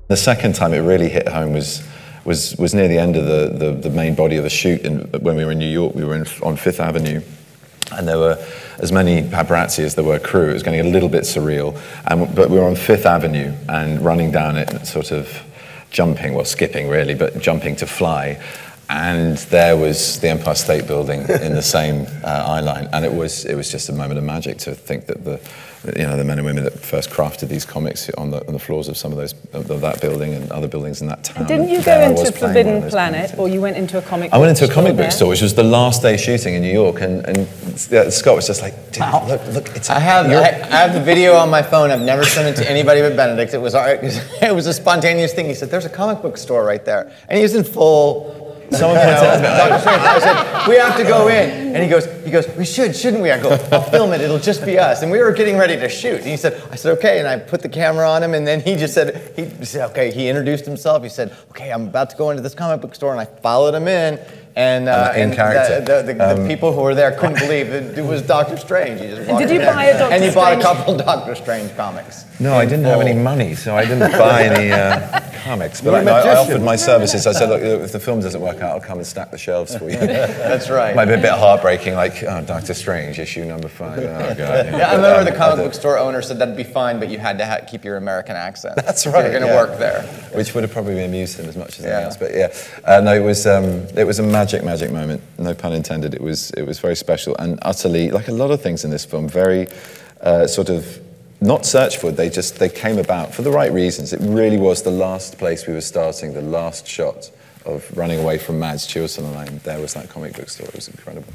The second time it really hit home was near the end of the main body of the shoot. When we were in New York, we were on Fifth Avenue, and there were as many paparazzi as there were crew. It was getting a little bit surreal, but we were on Fifth Avenue and running down it, sort of jumping, well, skipping really, but jumping to fly. And there was the Empire State Building in the same eye line, and it was just a moment of magic to think that the men and women that first crafted these comics on the floors of some of that building and other buildings in that town. Didn't you go into Forbidden Planet, or you went into a comic book store? I went into a comic book store, which was the last day shooting in New York, and Scott was just like, dude, look, it's... I have the video on my phone. I've never sent it to anybody but Benedict. It was a spontaneous thing. He said, "There's a comic book store right there," and he was in full. Someone pointed out Dr. Strange. I said, "We have to go in," and he goes, "We should, shouldn't we?" I go, "I'll film it. It'll just be us." And we were getting ready to shoot. And I said, "Okay." And I put the camera on him, and then he said, "Okay." He introduced himself. He said, "Okay, I'm about to go into this comic book store," and I followed him in. And the people who were there couldn't believe it was Doctor Strange. He just walked Did you buy a Doctor Strange? And he bought a couple Doctor Strange comics. No, I didn't have any money, so I didn't buy any comics. But I offered my services. I said, "Look, if the film doesn't work out, I'll come and stack the shelves for you." That's right. Might be a bit heartbreaking, like, oh, Doctor Strange, issue number 5. Oh, God. Yeah, I remember the comic book store owner said that'd be fine, but you had to keep your American accent. That's right. You were going to work there. Which would have probably amused him as much as anything else. But yeah, no, it was a magic moment. No pun intended. It was very special and utterly, like a lot of things in this film, very sort of not searched for. They came about for the right reasons. It really was the last place we were starting, the last shot of running away from Mads Chilson, and there was that comic book store. It was incredible.